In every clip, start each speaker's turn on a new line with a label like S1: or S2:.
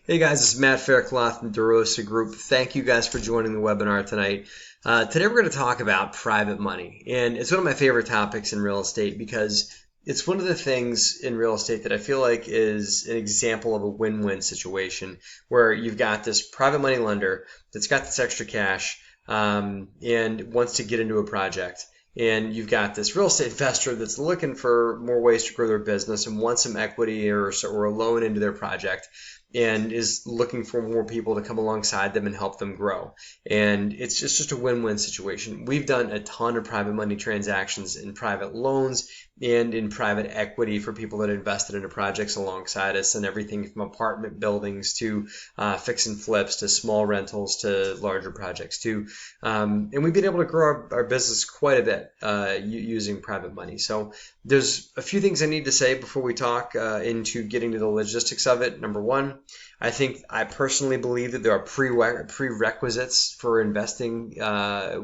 S1: Hey guys, this is Matt Faircloth from DeRosa Group. Thank you guys for joining the webinar tonight. Today we're going to talk about private money, and it's one of my favorite topics in real estate because it's one of the things in real estate that I feel like is an example of a win-win situation where you've got this private money lender that's got this extra cash and wants to get into a project. And you've got this real estate investor that's looking for more ways to grow their business and wants some equity or a loan into their project and is looking for more people to come alongside them and help them grow. And it's just a win-win situation. We've done a ton of private money transactions in private loans and in private equity for people that invested into projects alongside us, and everything from apartment buildings to fix and flips to small rentals to larger projects too. And we've been able to grow our business quite a bit using private money. So there's a few things I need to say before we talk into getting to the logistics of it. Number one, I personally believe that there are prerequisites for investing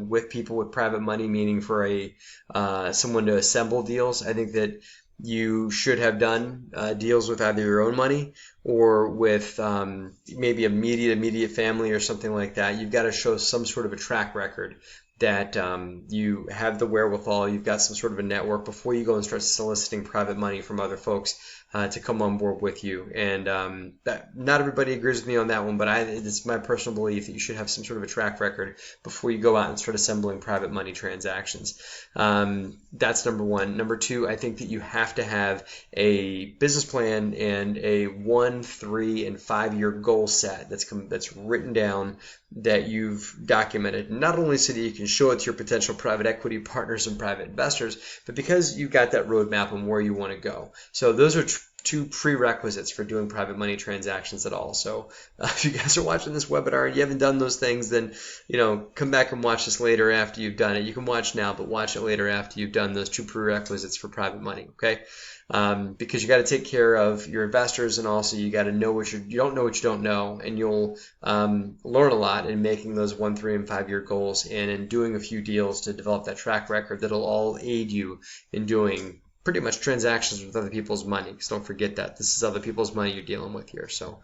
S1: with people with private money, meaning for someone to assemble deals. I think that you should have done deals with either your own money or with maybe immediate family or something like that. You've got to show some sort of a track record that you have the wherewithal, you've got some sort of a network before you go and start soliciting private money from other folks to come on board with you. And not everybody agrees with me on that one, but it's my personal belief that you should have some sort of a track record before you go out and start assembling private money transactions. That's number one. Number two, I think that you have to have a business plan and a 1, 3, and 5-year goal set that's written down, that you've documented, not only so that you can show it to your potential private equity partners and private investors, but because you've got that roadmap on where you want to go. So those are two prerequisites for doing private money transactions at all. So if you guys are watching this webinar and you haven't done those things, then come back and watch this later after you've done it. You can watch now, but watch it later after you've done those two prerequisites for private money, okay? Because you got to take care of your investors, and also you got to know what you don't know what you don't know, and you'll learn a lot in making those 1, 3, and 5-year goals, and in doing a few deals to develop that track record that'll all aid you in doing pretty much transactions with other people's money. Because don't forget that this is other people's money you're dealing with here. So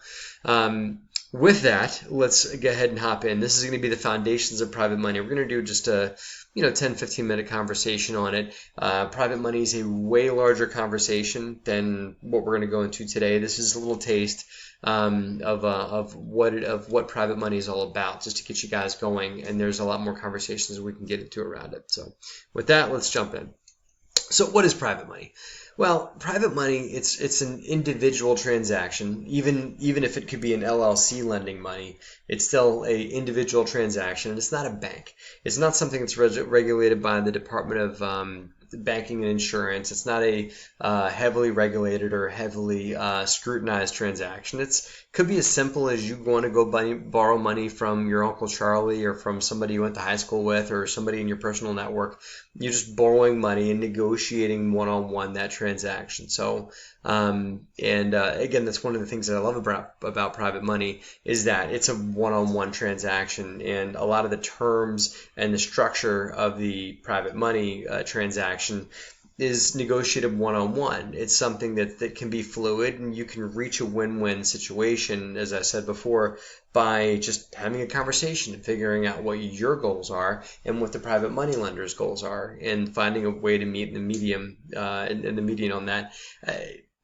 S1: with that, let's go ahead and hop in. This is going to be the foundations of private money. We're going to do just a 10-15 minute conversation on it. Private money is a way larger conversation than what we're going to go into today. This is a little taste of what private money is all about, just to get you guys going. And there's a lot more conversations we can get into around it. So with that, let's jump in. So what is private money? Well, private money, it's an individual transaction. Even if it could be an LLC lending money, it's still a individual transaction, and it's not a bank. It's not something that's regulated by the Department of Banking and Insurance. It's not a heavily regulated or heavily scrutinized transaction. It could be as simple as you want to go borrow money from your Uncle Charlie or from somebody you went to high school with or somebody in your personal network. You're just borrowing money and negotiating one-on-one that transaction. So, again, that's one of the things that I love about private money is that it's a one-on-one transaction, and a lot of the terms and the structure of the private money transaction is negotiated one-on-one. It's something that can be fluid, and you can reach a win-win situation, as I said before, by just having a conversation and figuring out what your goals are and what the private money lender's goals are, and finding a way to meet in the medium in the median on that.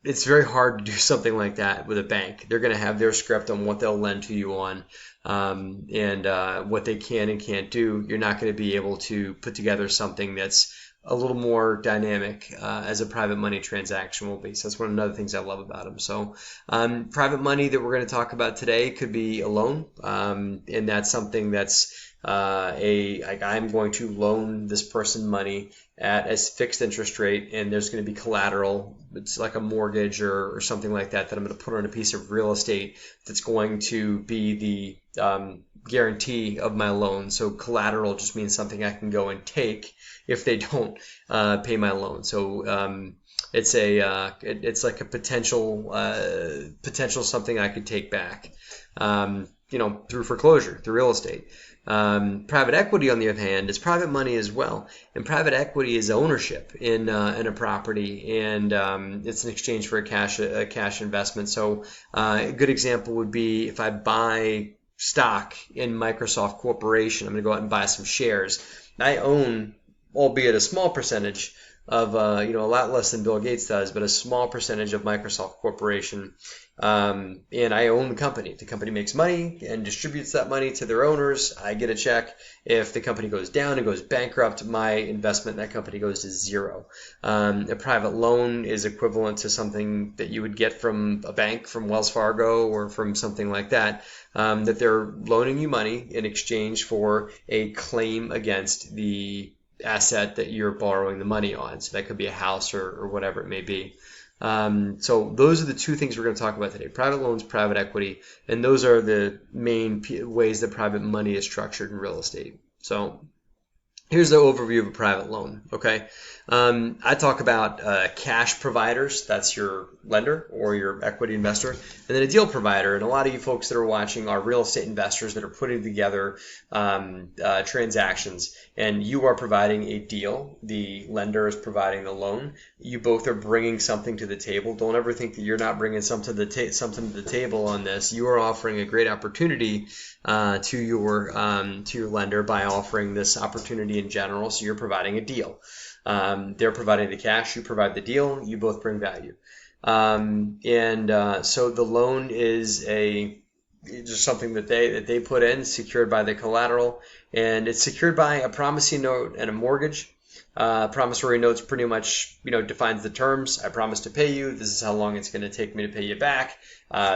S1: It's very hard to do something like that with a bank. They're going to have their script on what they'll lend to you on, and what they can and can't do. You're not going to be able to put together something that's a little more dynamic as a private money transaction will be. So that's one of the other things I love about them. So private money that we're going to talk about today could be a loan, and that's something that's I'm going to loan this person money at a fixed interest rate, and there's going to be collateral. It's like a mortgage or something like that I'm going to put on a piece of real estate that's going to be the guarantee of my loan. So collateral just means something I can go and take if they don't pay my loan. So it's like a potential something I could take back. through foreclosure, through real estate. Private equity, on the other hand, is private money as well, and private equity is ownership in a property, and it's in exchange for a cash investment. So a good example would be if I buy stock in Microsoft Corporation, I'm going to go out and buy some shares. I own, albeit a small percentage of, a lot less than Bill Gates does, but a small percentage of Microsoft Corporation. And I own the company. The company makes money and distributes that money to their owners. I get a check. If the company goes down and goes bankrupt, my investment in that company goes to zero. A private loan is equivalent to something that you would get from a bank, from Wells Fargo or from something like that, that they're loaning you money in exchange for a claim against the asset that you're borrowing the money on. So that could be a house or whatever it may be. So those are the two things we're going to talk about today: private loans, private equity, and those are the main ways that private money is structured in real estate. So here's the overview of a private loan. Okay, I talk about cash providers. That's your lender or your equity investor, and then a deal provider. And a lot of you folks that are watching are real estate investors that are putting together transactions, and you are providing a deal. The lender is providing the loan. You both are bringing something to the table. Don't ever think that you're not bringing something to the table on this. You are offering a great opportunity to your lender by offering this opportunity in general. So you're providing a deal. They're providing the cash, you provide the deal, you both bring value. So the loan is just something that they put in, secured by the collateral, and it's secured by a promissory note and a mortgage. Promissory notes pretty much, defines the terms. I promise to pay you. This is how long it's going to take me to pay you back.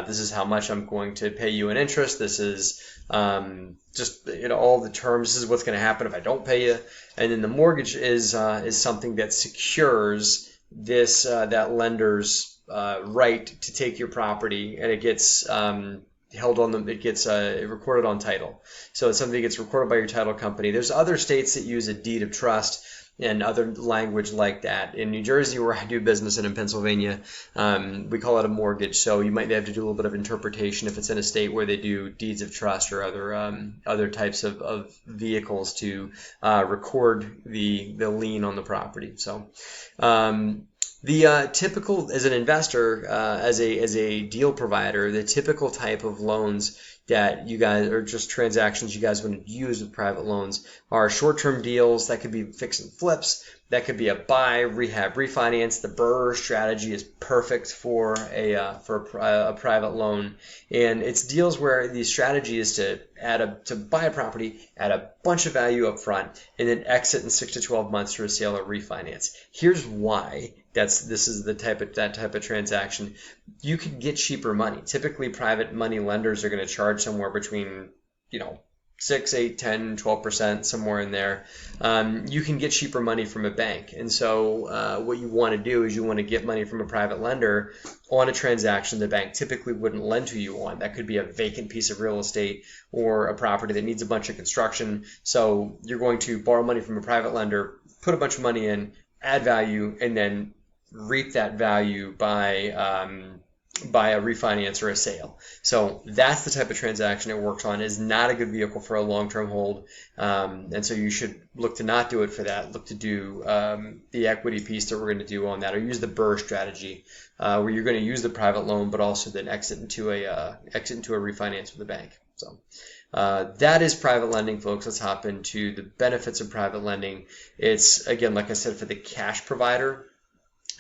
S1: This is how much I'm going to pay you in interest. This is just all the terms. This is what's going to happen if I don't pay you. And then the mortgage is something that secures that lender's right to take your property, and it gets held on them. It gets recorded on title. So it's something that gets recorded by your title company. There's other states that use a deed of trust and other language like that. In New Jersey, where I do business, and in Pennsylvania, we call it a mortgage. So you might have to do a little bit of interpretation if it's in a state where they do deeds of trust or other types of vehicles to record the lien on the property. So the typical, as an investor, as a deal provider, the typical type of loans that you guys, or just transactions you guys want to use with private loans, are short-term deals. That could be fix and flips. That could be a buy, rehab, refinance. The BRRRR strategy is perfect for a private loan, and it's deals where the strategy is to buy a property, add a bunch of value up front, and then exit in 6 to 12 months through a sale or refinance. Here's why. This is that type of transaction. You can get cheaper money. Typically, private money lenders are going to charge somewhere between 6, 8, 10, 12%, somewhere in there. You can get cheaper money from a bank. And so what you want to do is you want to get money from a private lender on a transaction the bank typically wouldn't lend to you on. That could be a vacant piece of real estate or a property that needs a bunch of construction. So you're going to borrow money from a private lender, put a bunch of money in, add value, and then reap that value by a refinance or a sale. So that's the type of transaction it works on. It is not a good vehicle for a long-term hold, and so you should look to not do it for that. Look to do the equity piece that we're going to do on that, or use the BRRRR strategy, where you're going to use the private loan, but also then exit into a refinance with the bank. So that is private lending, folks. Let's hop into the benefits of private lending. It's, again, like I said, for the cash provider.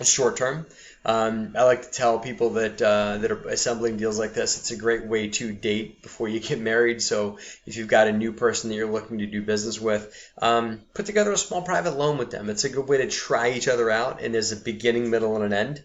S1: Short term. I like to tell people that are assembling deals like this, it's a great way to date before you get married. So if you've got a new person that you're looking to do business with, put together a small private loan with them. It's a good way to try each other out, and there's a beginning, middle, and an end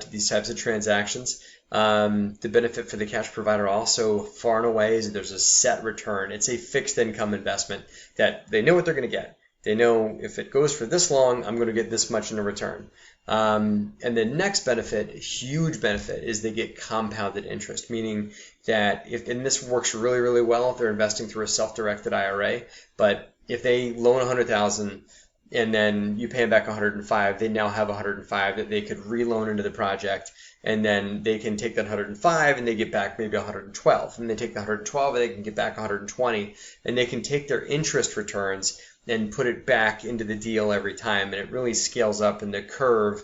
S1: to these types of transactions. The benefit for the cash provider also, far and away, is that there's a set return. It's a fixed income investment that they know what they're going to get. They know if it goes for this long, I'm going to get this much in a return. And the next benefit, huge benefit, is they get compounded interest, meaning that and this works really, really well if they're investing through a self-directed IRA, but if they loan $100,000, and then you pay them back 105, they now have 105 that they could reloan into the project, and then they can take that 105 and they get back maybe 112, and they take the 112 and they can get back 120, and they can take their interest returns and put it back into the deal every time, and it really scales up, and the curve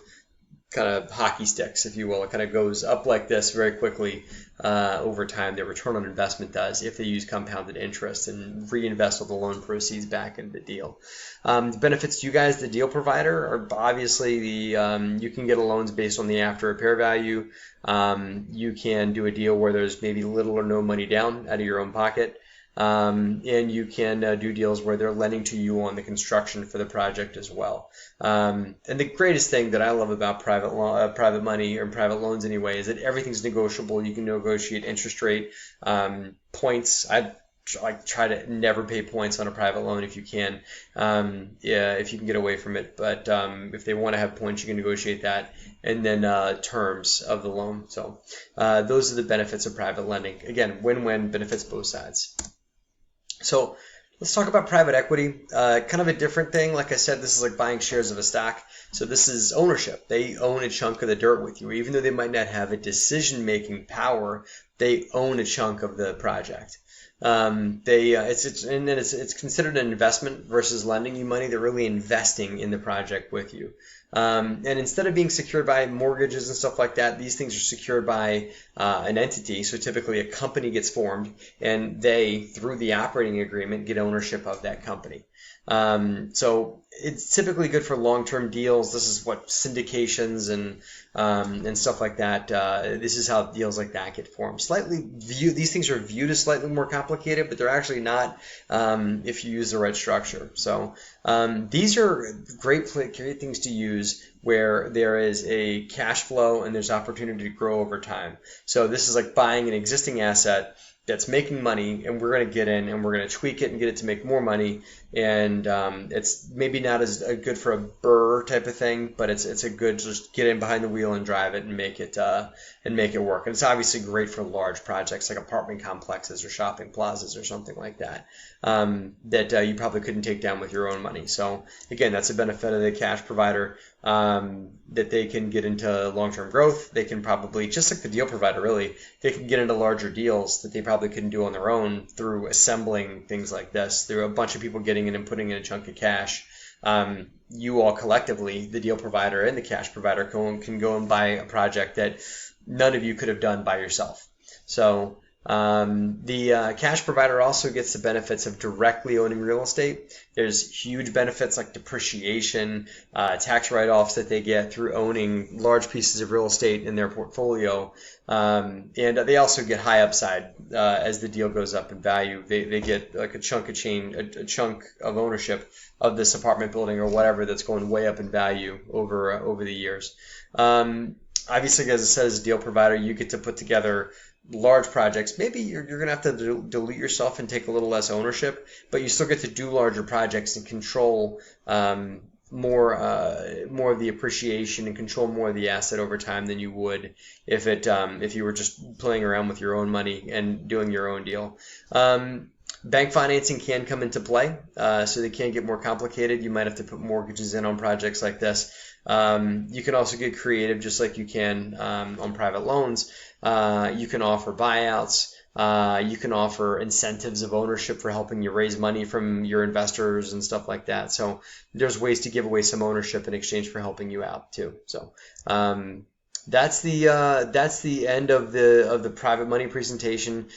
S1: kind of hockey sticks, if you will. It kind of goes up like this very quickly over time. Their return on investment does if they use compounded interest and reinvest all the loan proceeds back into the deal. The benefits to you guys, the deal provider, are obviously you can get a loans based on the after repair value. You can do a deal where there's maybe little or no money down out of your own pocket. And you can do deals where they're lending to you on the construction for the project as well. And the greatest thing that I love about private money or private loans anyway is that everything's negotiable. You can negotiate interest rate, points. I try to never pay points on a private loan if you can, if you can get away from it. But if they want to have points, you can negotiate that. And then terms of the loan. So those are the benefits of private lending. Again, win-win, benefits both sides. So let's talk about private equity. Kind of a different thing. Like I said, this is like buying shares of a stock. So this is ownership. They own a chunk of the dirt with you. Even though they might not have a decision-making power, they own a chunk of the project. It's considered an investment versus lending you money. They're really investing in the project with you. And instead of being secured by mortgages and stuff like that, these things are secured by an entity. So typically a company gets formed, and they, through the operating agreement, get ownership of that company. So it's typically good for long-term deals. This is what syndications and stuff like that. This is how deals like that get formed. These things are viewed as slightly more complicated, but they're actually not if you use the right structure. So these are great things to use where there is a cash flow and there's opportunity to grow over time. So this is like buying an existing asset that's making money, and we're going to get in and we're going to tweak it and get it to make more money. And it's maybe not as good for a burr type of thing, but it's a good just get in behind the wheel and drive it and make it work. And it's obviously great for large projects like apartment complexes or shopping plazas or something like that that you probably couldn't take down with your own money. So again, that's a benefit of the cash provider, that they can get into long-term growth. They can probably, just like the deal provider really, they can get into larger deals that they probably couldn't do on their own through assembling things like this. There are a bunch of people getting in and putting in a chunk of cash. You all collectively, the deal provider and the cash provider, can go and buy a project that none of you could have done by yourself. So the cash provider also gets the benefits of directly owning real estate. There's huge benefits like depreciation, tax write-offs that they get through owning large pieces of real estate in their portfolio. And they also get high upside as the deal goes up in value. They get like a chunk of ownership of this apartment building or whatever that's going way up in value over the years. Obviously, as I said, as a deal provider, you get to put together large projects. Maybe you're going to have to dilute yourself and take a little less ownership, but you still get to do larger projects and control more of the appreciation and control more of the asset over time than you would if you were just playing around with your own money and doing your own deal. Bank financing can come into play, so they can get more complicated. You might have to put mortgages in on projects like this. You can also get creative, just like you can on private loans. You can offer buyouts. You can offer incentives of ownership for helping you raise money from your investors and stuff like that. So there's ways to give away some ownership in exchange for helping you out too. So that's the end of the private money presentation.